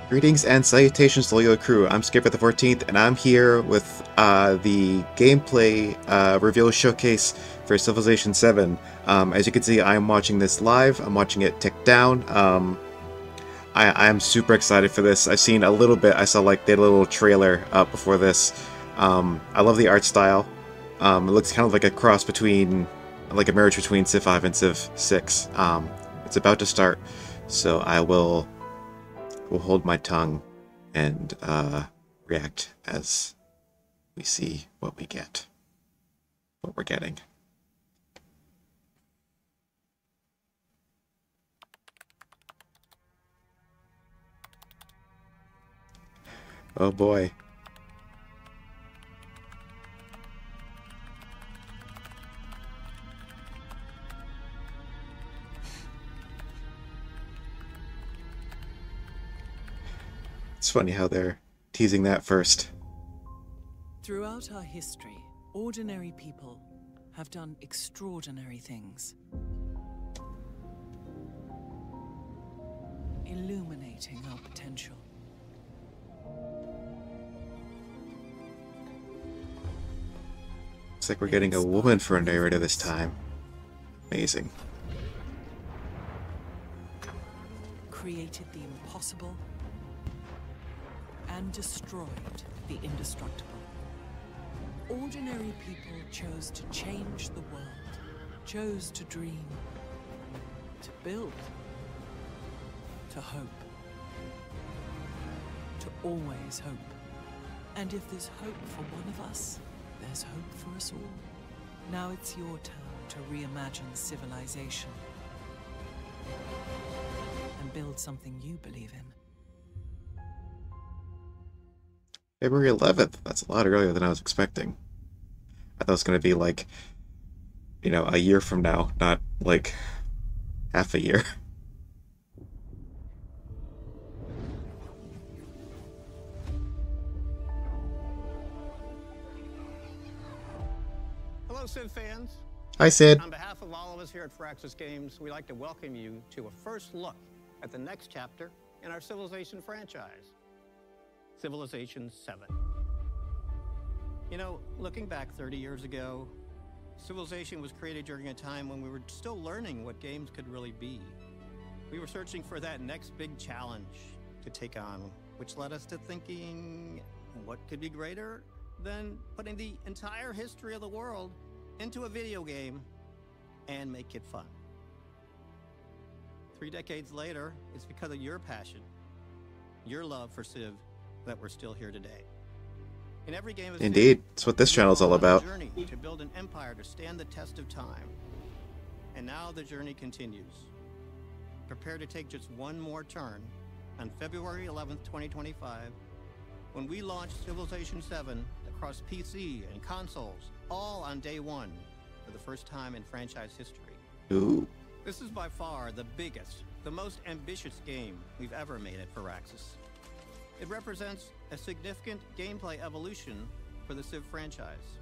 Greetings and salutations, loyal crew. I'm Skipper the 14th, and I'm here with the gameplay reveal showcase for Civilization 7. As you can see, I'm watching this live. I'm watching it tick down. I'm super excited for this. I've seen a little bit. I saw like the little trailer before this. I love the art style. It looks kind of like a cross between, like a marriage between Civ 5 and Civ 6. It's about to start, so we'll hold my tongue and react as we see what we get, what we're getting. Oh boy. It's funny how they're teasing that first. Throughout our history, ordinary people have done extraordinary things. Illuminating our potential. Looks like we're getting a woman for a narrator this time. Amazing. Created the impossible and destroyed the indestructible. Ordinary people chose to change the world, chose to dream, to build, to hope, to always hope. And if there's hope for one of us, there's hope for us all. Now it's your turn to reimagine civilization and build something you believe in. February 11th. That's a lot earlier than I was expecting. I thought it was going to be like, you know, a year from now, not like half a year. Hello, Civ fans. Hi, Sid. On behalf of all of us here at Firaxis Games, we'd like to welcome you to a first look at the next chapter in our Civilization franchise, Civilization 7. You know, looking back 30 years ago, Civilization was created during a time when we were still learning what games could really be. We were searching for that next big challenge to take on, which led us to thinking, what could be greater than putting the entire history of the world into a video game and make it fun? 3 decades later, it's because of your passion, your love for Civ, that we're still here today. In every game of Indeed, that's what this channel is all about. Journey to build an empire to stand the test of time. And now the journey continues. Prepare to take just one more turn on February 11th, 2025, when we launch Civilization 7 across PC and consoles, all on day one for the first time in franchise history. Ooh. This is by far the biggest, the most ambitious game we've ever made at Firaxis. It represents a significant gameplay evolution for the Civ franchise,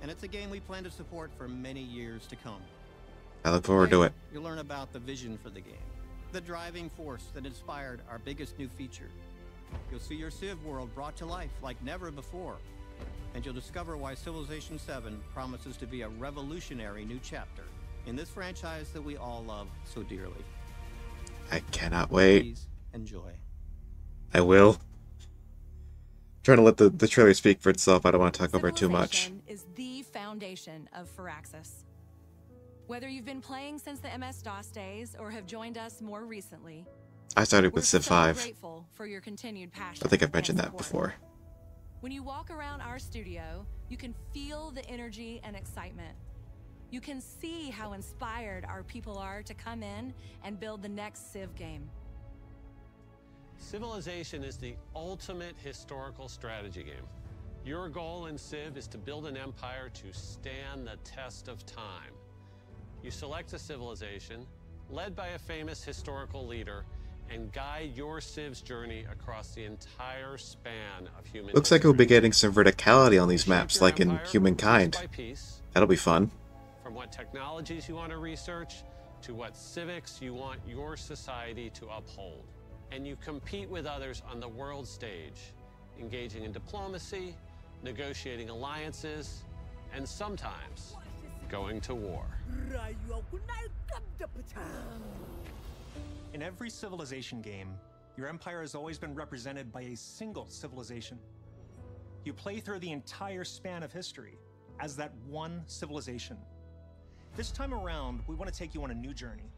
and it's a game we plan to support for many years to come. I look forward to it. You'll learn about the vision for the game, the driving force that inspired our biggest new feature. You'll see your Civ world brought to life like never before, and you'll discover why Civilization 7 promises to be a revolutionary new chapter in this franchise that we all love so dearly. I cannot wait. Please enjoy. I will. Trying to let the trailer speak for itself. I don't want to talk over it too much. Civilization is the foundation of Firaxis. Whether you've been playing since the MS-DOS days or have joined us more recently, I started with we're Civ so 5. grateful for your continued passion. I think I've mentioned and that support. before. When you walk around our studio, you can feel the energy and excitement. You can see how inspired our people are to come in and build the next Civ game. Civilization is the ultimate historical strategy game. Your goal in Civ is to build an empire to stand the test of time. You select a civilization, led by a famous historical leader, and guide your Civ's journey across the entire span of human Looks like history. we'll be getting some verticality on these Shape maps, your like in empire Humankind. piece by piece, That'll be fun. from what technologies you want to research to what civics you want your society to uphold. and you compete with others on the world stage, engaging in diplomacy, negotiating alliances, and sometimes going to war. In every Civilization game, your empire has always been represented by a single civilization. You play through the entire span of history as that one civilization. This time around, we want to take you on a new journey.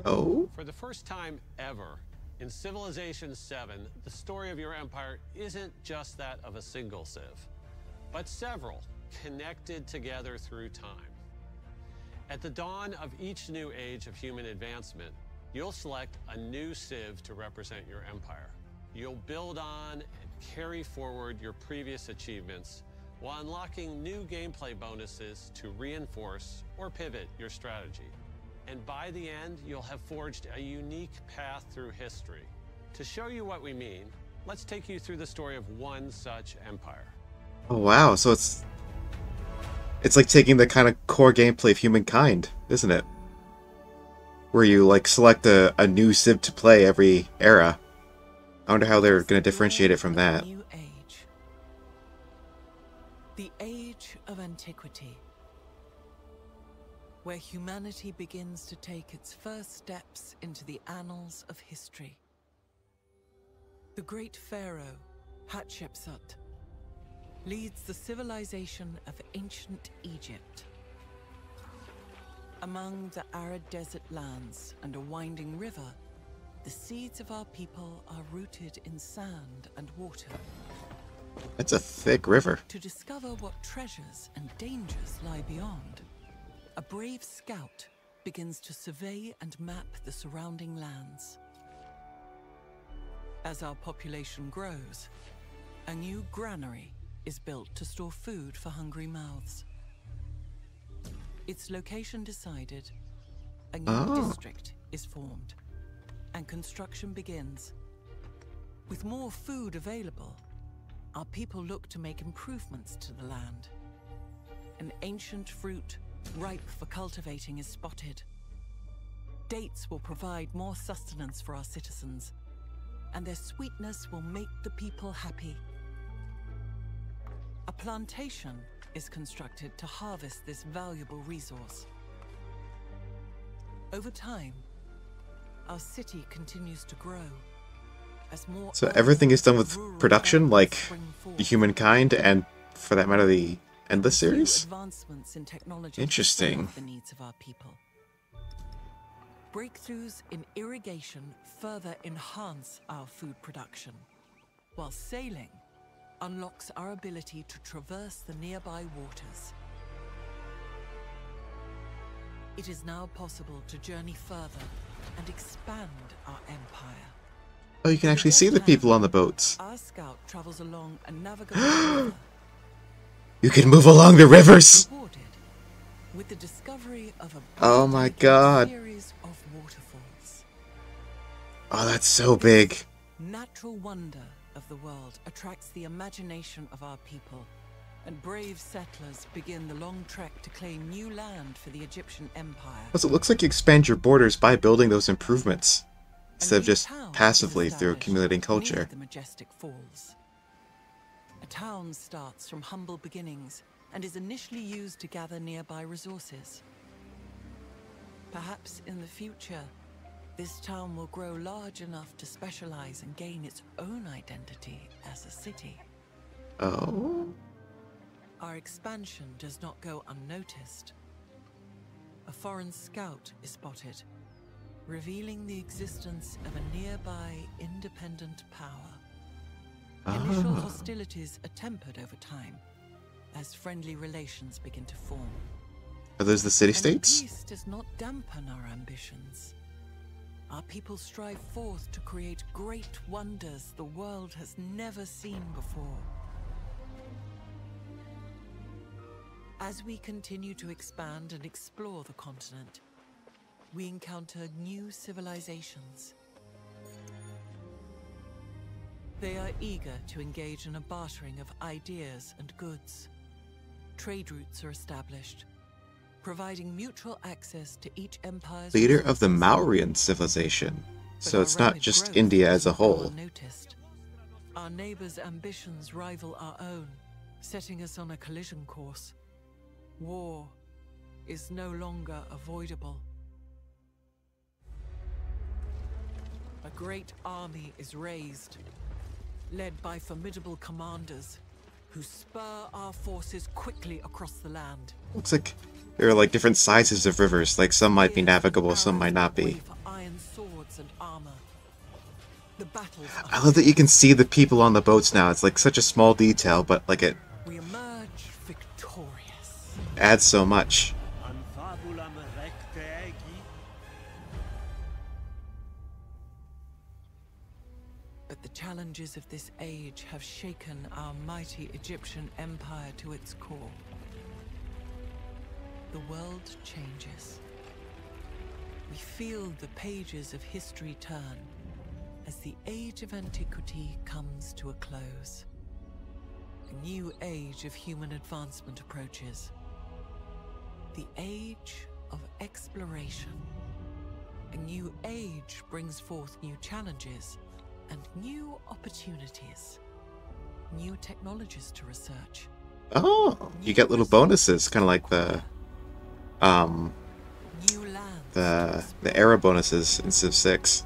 Oh? For the first time ever, in Civilization 7, the story of your empire isn't just that of a single civ, but several connected together through time. At the dawn of each new age of human advancement, you'll select a new civ to represent your empire. You'll build on and carry forward your previous achievements while unlocking new gameplay bonuses to reinforce or pivot your strategy. And by the end, you'll have forged a unique path through history. To show you what we mean, let's take you through the story of one such empire. Oh wow, so it's like taking the kind of core gameplay of Humankind, isn't it? Where you like select a new civ to play every era. I wonder how they're going to differentiate it from that. New age. The age of antiquity, where humanity begins to take its first steps into the annals of history. The great pharaoh, Hatshepsut, leads the civilization of ancient Egypt. Among the arid desert lands and a winding river, the seeds of our people are rooted in sand and water. That's a thick river. To discover what treasures and dangers lie beyond, a brave scout begins to survey and map the surrounding lands. As our population grows, a new granary is built to store food for hungry mouths. Its location decided, a new district is formed, and construction begins. With more food available, our people look to make improvements to the land. An ancient fruit ripe for cultivating is spotted. Dates will provide more sustenance for our citizens, and their sweetness will make the people happy. A plantation is constructed to harvest this valuable resource. Over time, our city continues to grow as more. So everything is done with production, like Humankind, and for that matter, the Endless series? Advancements in technology Interesting. the needs of our people. Breakthroughs in irrigation further enhance our food production, while sailing unlocks our ability to traverse the nearby waters. It is now possible to journey further and expand our empire. Oh, you can actually see the people on the boats. Our scout travels along a navigable river. You can move along the rivers! Rewarded with the discovery of a Oh my god. series of waterfalls. Oh, that's so big. Natural wonder of the world attracts the imagination of our people, and brave settlers begin the long trek to claim new land for the Egyptian Empire. Plus, it looks like you expand your borders by building those improvements, A instead of new just town passively is through established accumulating near culture. the majestic falls. A town starts from humble beginnings and is initially used to gather nearby resources. Perhaps in the future, this town will grow large enough to specialize and gain its own identity as a city. Oh? Our expansion does not go unnoticed. A foreign scout is spotted, revealing the existence of a nearby independent power. Initial hostilities are tempered over time, as friendly relations begin to form. Are those the And city-states? peace does not dampen our ambitions. Our people strive forth to create great wonders the world has never seen before. As we continue to expand and explore the continent, we encounter new civilizations. They are eager to engage in a bartering of ideas and goods. Trade routes are established, providing mutual access to each empire's Leader of the resources. Mauryan civilization. So it's not just India as a whole. Unnoticed. Our neighbors' ambitions rival our own, setting us on a collision course. War is no longer avoidable. A great army is raised, led by formidable commanders who spur our forces quickly across the land. Looks like there are like different sizes of rivers, like some might be navigable, some might not be. For iron swords and armor. The battles are I love that you can see the people on the boats now. It's like such a small detail, but like it we emerge victorious. adds so much. But the challenges of this age have shaken our mighty Egyptian empire to its core. The world changes. We feel the pages of history turn as the age of antiquity comes to a close. A new age of human advancement approaches. The age of exploration. A new age brings forth new challenges and new opportunities. New technologies to research. Oh, you get little bonuses, kind of like the New lands. the era bonuses in Civ 6.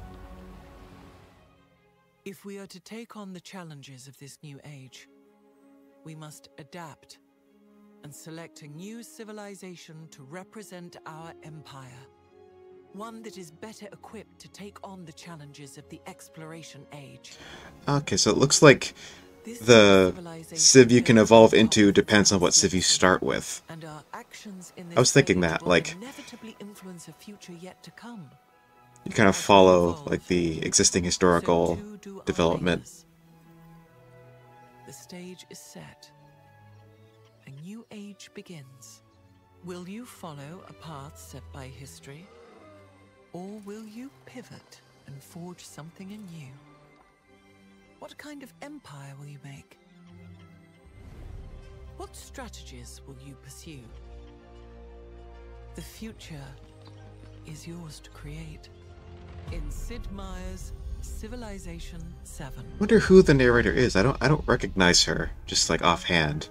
If we are to take on the challenges of this new age, we must adapt and select a new civilization to represent our empire. One that is better equipped to take on the challenges of the exploration age. Okay, so it looks like the Civ you can evolve into depends on what Civ you start with. And our actions in I was this thinking age that, will like, inevitably influence a future yet to come. you kind of follow like the existing historical So too do our development. neighbors. The stage is set. A new age begins. Will you follow a path set by history? Or will you pivot and forge something anew? What kind of empire will you make? What strategies will you pursue? The future is yours to create. In Sid Meier's Civilization 7. Wonder who the narrator is. I don't recognize her, just like offhand.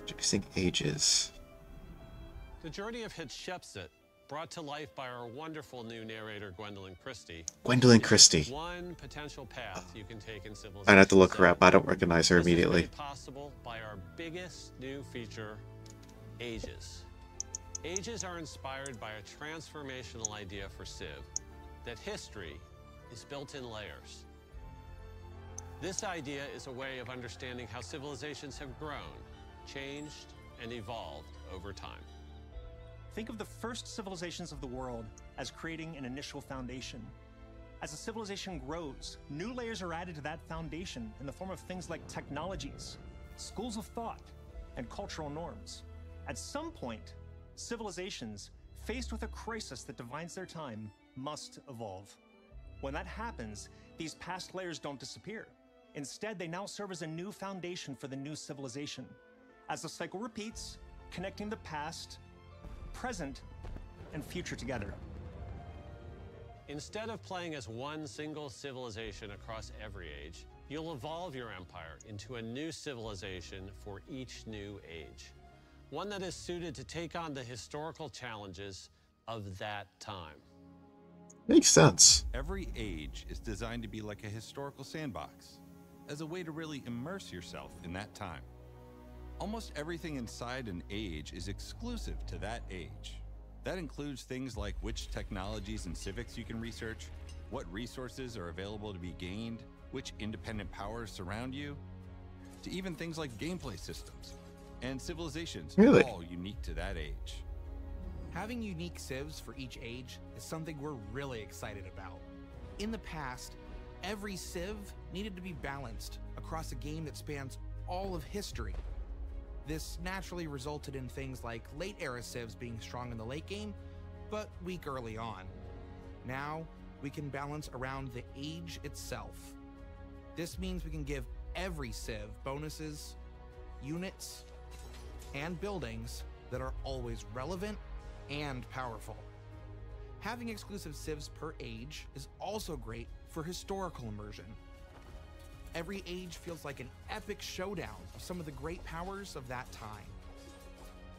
Introducing ages. The journey of Hatshepsut, brought to life by our wonderful new narrator, Gwendolyn Christie. Gwendolyn is Christie. just one potential path you can take in Civilization. I'd have to look her 7. up. I don't recognize her This is immediately. made possible by our biggest new feature, Ages. Ages are inspired by a transformational idea for Civ, that history is built in layers. This idea is a way of understanding how civilizations have grown, changed, and evolved over time. Think of the first civilizations of the world as creating an initial foundation. As a civilization grows, new layers are added to that foundation in the form of things like technologies, schools of thought, and cultural norms. At some point, civilizations, faced with a crisis that defines their time, must evolve. When that happens, these past layers don't disappear. Instead, they now serve as a new foundation for the new civilization. As the cycle repeats, connecting the past, present, and future together. Instead of playing as one single civilization across every age, you'll evolve your empire into a new civilization for each new age. One that is suited to take on the historical challenges of that time. Makes sense. Every age is designed to be like a historical sandbox, as a way to really immerse yourself in that time. Almost everything inside an age is exclusive to that age. That includes things like which technologies and civics you can research, what resources are available to be gained, which independent powers surround you, to even things like gameplay systems and civilizations, Really? all unique to that age. Having unique civs for each age is something we're really excited about. In the past, every civ needed to be balanced across a game that spans all of history. This naturally resulted in things like late-era civs being strong in the late game, but weak early on. Now, we can balance around the age itself. This means we can give every civ bonuses, units, and buildings that are always relevant and powerful. Having exclusive civs per age is also great for historical immersion. Every age feels like an epic showdown of some of the great powers of that time.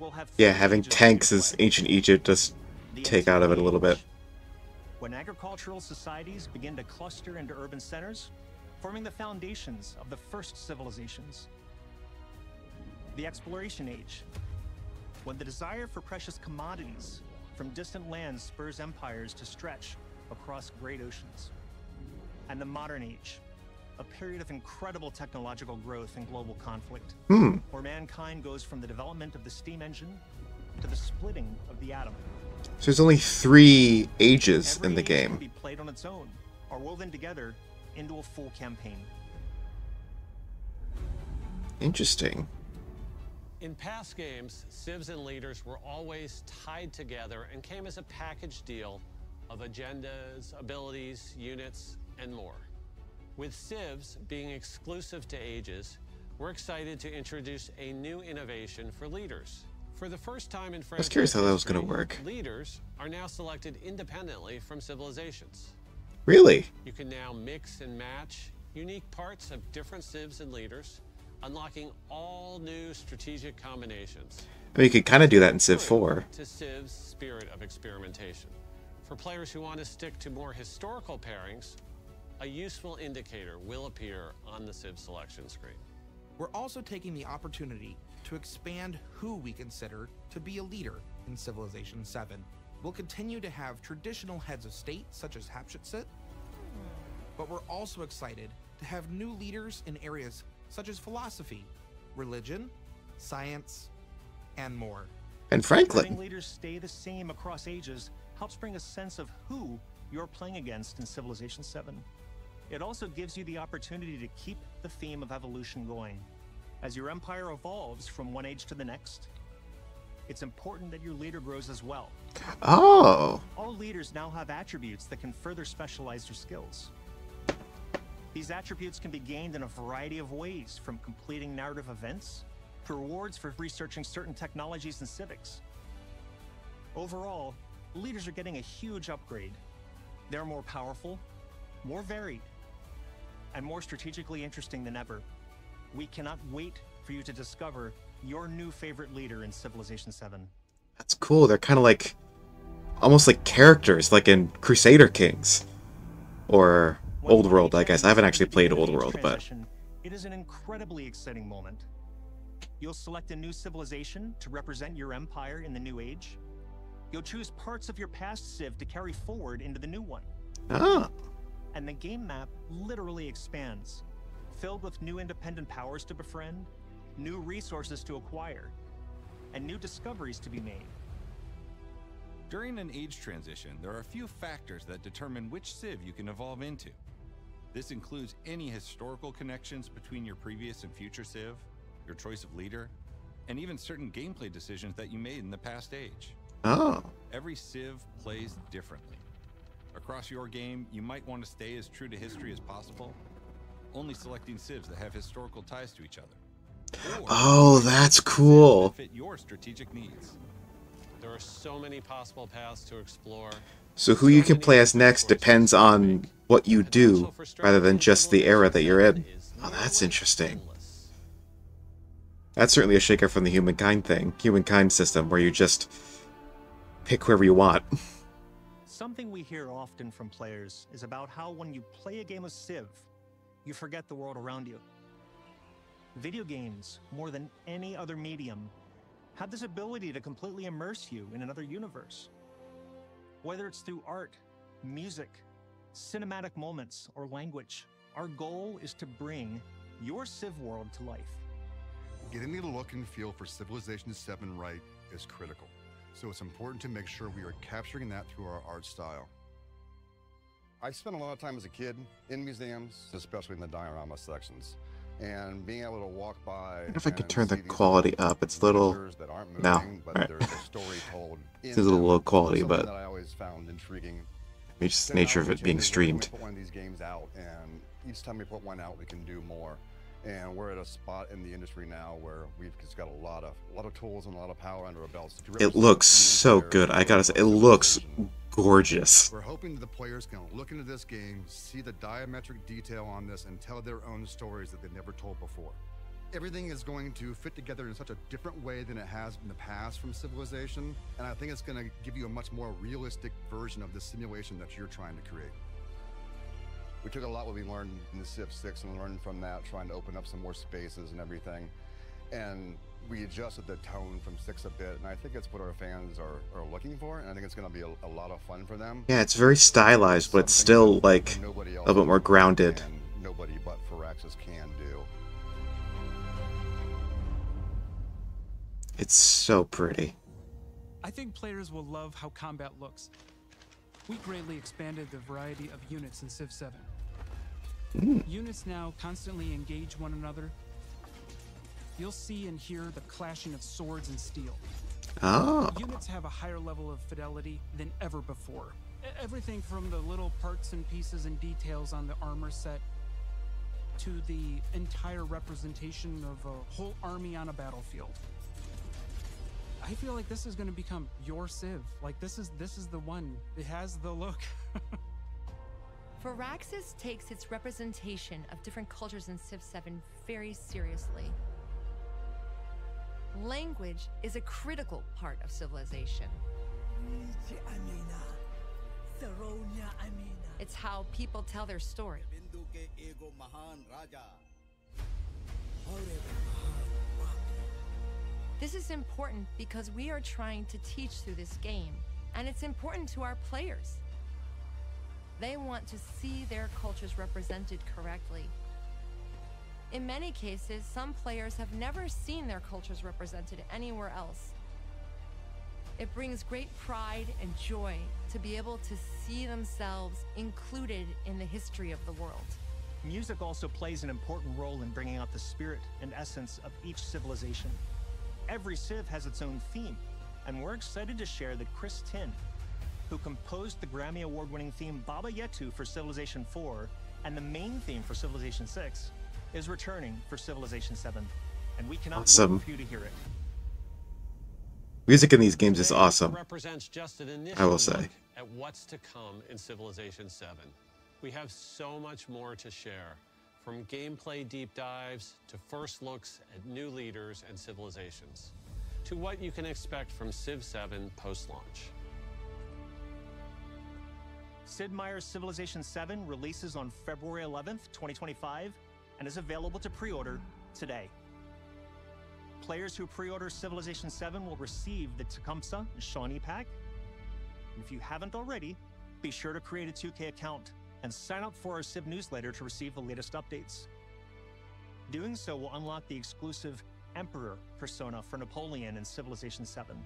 We'll have Yeah, three having ages to tanks play. as ancient Egypt does The take out of it a little bit. age, when agricultural societies begin to cluster into urban centers, forming the foundations of the first civilizations. The exploration age, when the desire for precious commodities from distant lands spurs empires to stretch across great oceans. And the modern age, a period of incredible technological growth and global conflict, where mankind goes from the development of the steam engine to the splitting of the atom. So there's only 3 ages Every in the age can game. be played on its own, or woven together into a full campaign. Interesting. In past games, civs and leaders were always tied together and came as a package deal of agendas, abilities, units, and more. With civs being exclusive to ages, we're excited to introduce a new innovation for leaders. For the first time in franchise curious how that was history, gonna work. leaders are now selected independently from civilizations. Really? You can now mix and match unique parts of different civs and leaders, unlocking all new strategic combinations. I mean, you could kind of do that in Civ 4. To Civ's spirit of experimentation. For players who want to stick to more historical pairings, a useful indicator will appear on the Civ selection screen. We're also taking the opportunity to expand who we consider to be a leader in Civilization 7. We'll continue to have traditional heads of state such as Hatshepsut, but we're also excited to have new leaders in areas such as philosophy, religion, science, and more. And Having Franklin. leaders stay the same across ages helps bring a sense of who you're playing against in Civilization 7. It also gives you the opportunity to keep the theme of evolution going. As your empire evolves from one age to the next, it's important that your leader grows as well. Oh. All leaders now have attributes that can further specialize their skills. These attributes can be gained in a variety of ways, from completing narrative events to rewards for researching certain technologies and civics. Overall, leaders are getting a huge upgrade. They're more powerful, more varied, and more strategically interesting than ever. We cannot wait for you to discover your new favorite leader in Civilization 7. That's cool. They're kind of like, almost like characters, like in Crusader Kings. Or Old World, I guess. I haven't actually played Old World, but... It is an incredibly exciting moment. You'll select a new civilization to represent your empire in the new age. You'll choose parts of your past civ to carry forward into the new one. Ah. And the game map literally expands, filled with new independent powers to befriend, new resources to acquire, and new discoveries to be made. During an age transition, there are a few factors that determine which civ you can evolve into. This includes any historical connections between your previous and future civ, your choice of leader, and even certain gameplay decisions that you made in the past age. Oh. Every civ plays differently. Across your game, you might want to stay as true to history as possible, only selecting civs that have historical ties to each other. Or Oh, that's cool. fit your strategic needs. There are so many possible paths to explore. So who you can play as next depends on what you do, rather than just the era that you're in. Oh, that's interesting. That's certainly a shaker from the humankind system, where you just pick whoever you want. Something we hear often from players is about how when you play a game of Civ, you forget the world around you. Video games, more than any other medium, have this ability to completely immerse you in another universe. Whether it's through art, music, cinematic moments, or language, our goal is to bring your Civ world to life. Getting the look and feel for Civilization 7 right is critical, so it's important to make sure we are capturing that through our art style. I spent a lot of time as a kid in museums, especially in the diorama sections, and being able to walk by. I wonder if I could and turn the see these quality up. It's a little... pictures that aren't No. moving, but Alright. there's a story told in It's a little them. low quality, Something but that I always found intriguing. maybe just the nature of it being Technology changes every time streamed. we put one of these games out, and each time we put one out, we can do more. And we're at a spot in the industry now where we've just got a lot of tools and a lot of power under our belts. It looks so good. I gotta say, it looks gorgeous. We're hoping that the players can look into this game, see the diametric detail on this, and tell their own stories that they've never told before. Everything is going to fit together in such a different way than it has in the past from Civilization, and I think it's going to give you a much more realistic version of the simulation that you're trying to create. We took a lot what we learned in the Civ 6 and learned from that, trying to open up some more spaces and everything, and we adjusted the tone from 6 a bit, and I think it's what our fans are looking for, and I think it's going to be a lot of fun for them. Yeah, it's very stylized, but it's still, like, a little bit more grounded. And nobody but Firaxis can do. It's so pretty. I think players will love how combat looks. We greatly expanded the variety of units in Civ 7. Units now constantly engage one another. You'll see and hear the clashing of swords and steel. Oh. Units have a higher level of fidelity than ever before. Everything from the little parts and pieces and details on the armor set to the entire representation of a whole army on a battlefield. I feel like this is going to become your Civ. Like this is the one. It has the look. Firaxis takes its representation of different cultures in Civ 7 very seriously. Language is a critical part of Civilization. It's how people tell their story. This is important because we are trying to teach through this game, and it's important to our players. They want to see their cultures represented correctly. In many cases, some players have never seen their cultures represented anywhere else. It brings great pride and joy to be able to see themselves included in the history of the world. Music also plays an important role in bringing out the spirit and essence of each civilization. Every Civ has its own theme, and we're excited to share that Chris Tin, who composed the Grammy Award-winning theme Baba Yetu for Civilization 4 and the main theme for Civilization 6, is returning for Civilization 7, and we cannot wait for you to hear it. Music in these games is awesome. Represents just an initial I will say. look at what's to come in Civilization 7. We have so much more to share, from gameplay deep dives to first looks at new leaders and civilizations, to what you can expect from Civ 7 post-launch. Sid Meier's Civilization 7 releases on February 11th, 2025, and is available to pre-order today. Players who pre-order Civilization 7 will receive the Tecumseh and Shawnee pack. And if you haven't already, be sure to create a 2K account and sign up for our Civ newsletter to receive the latest updates. Doing so will unlock the exclusive Emperor persona for Napoleon in Civilization 7.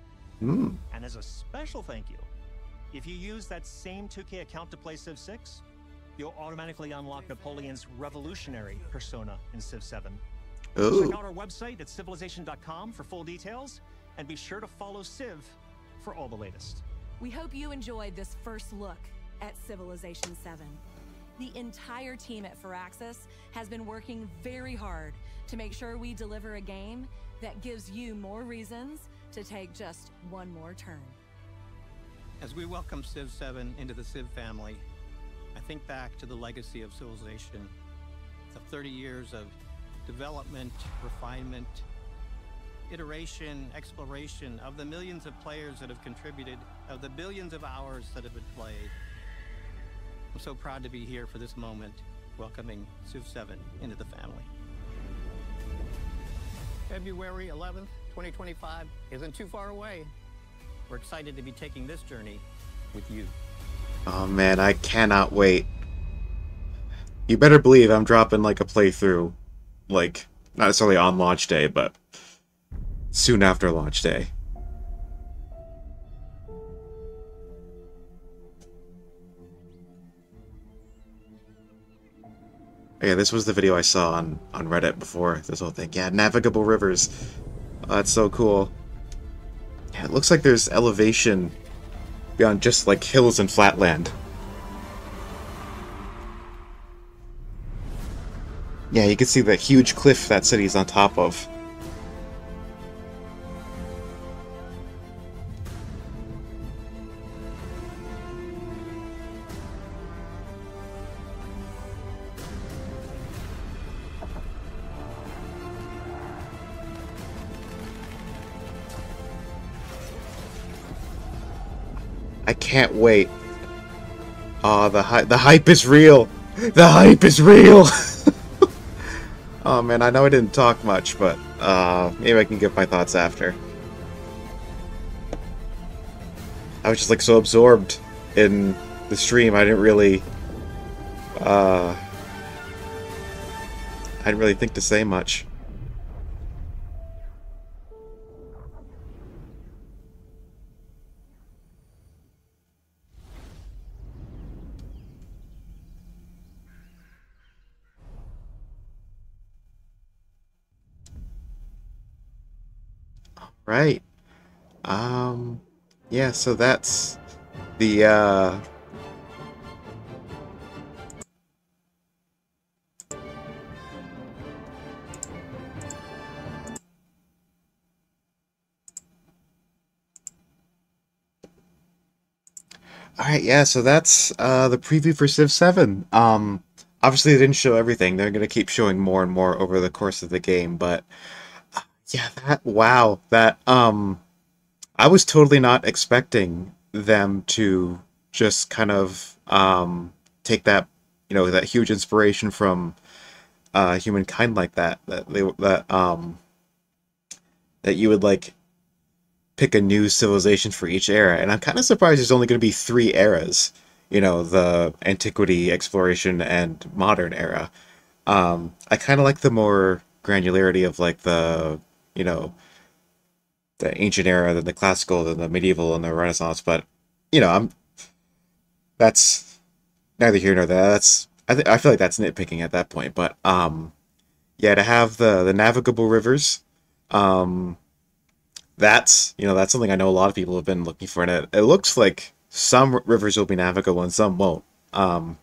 And as a special thank you, if you use that same 2K account to play Civ 6, you'll automatically unlock Napoleon's revolutionary persona in Civ 7. Ooh. Check out our website at civilization.com for full details, and be sure to follow Civ for all the latest. We hope you enjoyed this first look at Civilization 7. The entire team at Firaxis has been working very hard to make sure we deliver a game that gives you more reasons to take just one more turn. As we welcome Civ 7 into the Civ family, I think back to the legacy of Civilization, of 30 years of development, refinement, iteration, exploration, of the millions of players that have contributed, of the billions of hours that have been played. I'm so proud to be here for this moment, welcoming Civ 7 into the family. February 11th, 2025 isn't too far away. We're excited to be taking this journey with you. Oh man, I cannot wait. You better believe I'm dropping like a playthrough, like, not necessarily on launch day, but soon after launch day. Yeah, this was the video I saw on Reddit before this whole thing. Yeah, navigable rivers. Oh, that's so cool. Yeah, it looks like there's elevation beyond just like hills and flatland. Yeah, you can see that huge cliff that city's on top of. I can't wait. Oh, the hype is real. The hype is real. Oh man, I know I didn't talk much, but maybe I can give my thoughts after. I was just like so absorbed in the stream, I didn't really think to say much. Right. Yeah, so that's the Alright, yeah, so that's the preview for Civ 7. Obviously they didn't show everything. They're gonna keep showing more and more over the course of the game, but yeah, I was totally not expecting them to just kind of take that, that huge inspiration from humankind like that you would like pick a new civilization for each era. And I'm kind of surprised there's only going to be 3 eras, the antiquity, exploration, and modern era. I kind of like the more granularity of like you know, the ancient era, then the classical, then the medieval, and the Renaissance. But that's neither here nor there. I feel like that's nitpicking at that point. But yeah, to have the navigable rivers, that's something I know a lot of people have been looking for, and it looks like some rivers will be navigable and some won't. I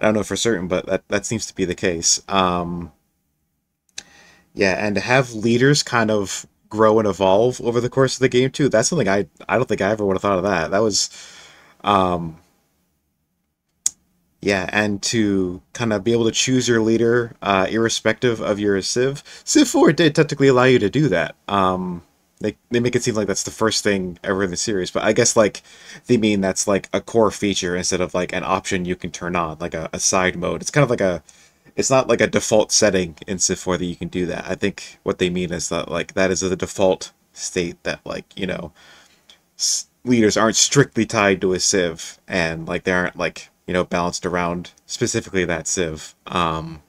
don't know for certain, but that seems to be the case. Yeah, and to have leaders kind of grow and evolve over the course of the game too, that's something I don't think I ever would have thought of that. That was um yeah, and to kind of be able to choose your leader irrespective of your Civ. Civ 4 did technically allow you to do that. They make it seem like that's the first thing ever in the series, but I guess like they mean that's like a core feature instead of like an option you can turn on, like a side mode. It's kind of like it's not like a default setting in Civ 4 that you can do that. I think what they mean is that like that is the default state that like, leaders aren't strictly tied to a Civ and like they aren't like, balanced around specifically that Civ. But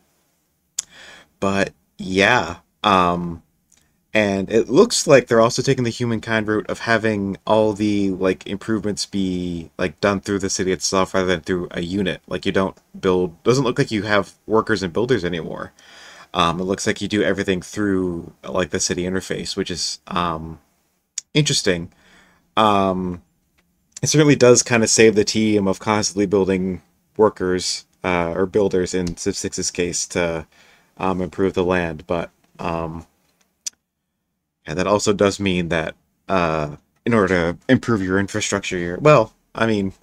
yeah, and it looks like they're also taking the humankind route of having all the like improvements be like done through the city itself rather than through a unit. Like you don't build, doesn't look like you have workers and builders anymore. It looks like you do everything through like the city interface, which is interesting. It certainly does kind of save the team of constantly building workers or builders in Civ 6's case to improve the land, but and that also does mean that in order to improve your infrastructure, well, I mean,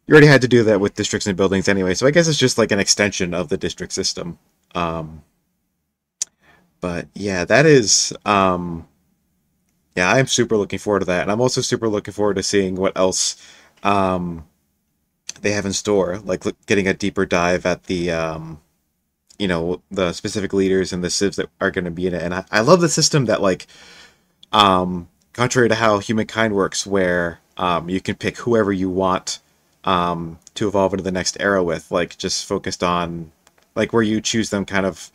you already had to do that with districts and buildings anyway, so I guess it's just like an extension of the district system. But yeah, that is yeah, I'm super looking forward to that, and I'm also super looking forward to seeing what else they have in store, like getting a deeper dive at the the specific leaders and the civs that are going to be in it. And I love the system that like contrary to how humankind works, where you can pick whoever you want to evolve into the next era with, like just focused on like where you choose them kind of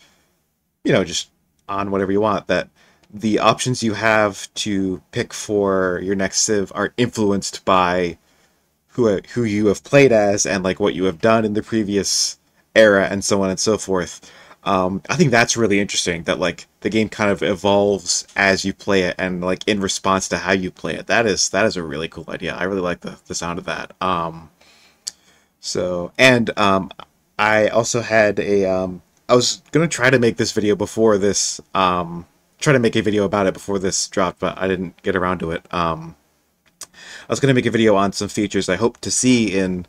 just on whatever you want, that the options you have to pick for your next civ are influenced by who you have played as and like what you have done in the previous era and so on and so forth. I think that's really interesting, that like the game kind of evolves as you play it and like in response to how you play it. That is a really cool idea. I really like the sound of that. So, and I also had a I was gonna try to make this video before this, try to make a video about it before this dropped, but I didn't get around to it. I was gonna make a video on some features I hope to see in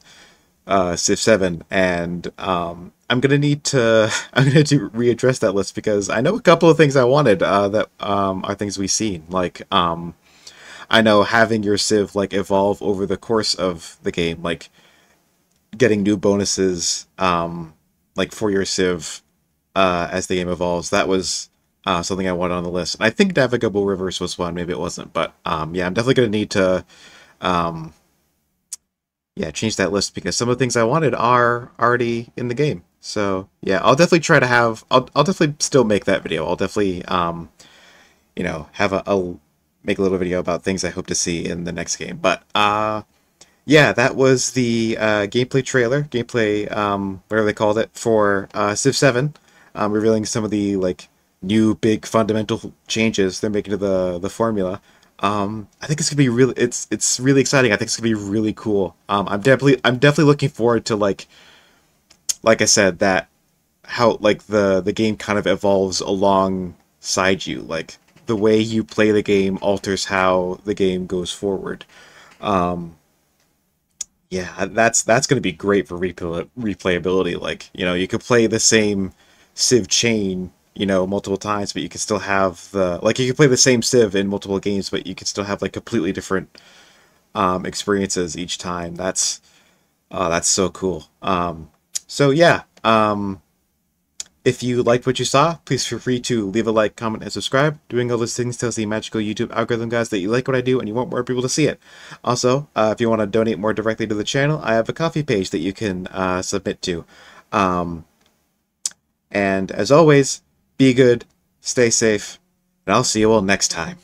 Civ 7, and I'm gonna need to readdress that list because I know a couple of things I wanted that are things we've seen. Like I know having your Civ like evolve over the course of the game, like getting new bonuses like for your Civ as the game evolves. That was something I wanted on the list. And I think Navigable Rivers was one, maybe it wasn't, but yeah, I'm definitely gonna need to yeah, change that list because some of the things I wanted are already in the game. So yeah, I'll definitely try to have. I'll definitely still make that video. I'll definitely you know, have I'll make a little video about things I hope to see in the next game. But yeah, that was the gameplay whatever they called it for Civ 7, revealing some of the like new big fundamental changes they're making to the formula. I think it's gonna be really it's really exciting. I think it's gonna be really cool. I'm definitely looking forward to like I said, that how like the game kind of evolves alongside you. Like the way you play the game alters how the game goes forward. Yeah, that's going to be great for replayability. Like, you know, you could play the same Civ chain, you know, multiple times, but you can still have the like you can play the same Civ in multiple games, but you can still have like completely different experiences each time. That's so cool. So yeah, if you liked what you saw, please feel free to leave a like, comment, and subscribe. Doing all those things tells the magical YouTube algorithm guys that you like what I do and you want more people to see it. Also, if you want to donate more directly to the channel, I have a Ko-fi page that you can submit to. And as always, be good, stay safe, and I'll see you all next time.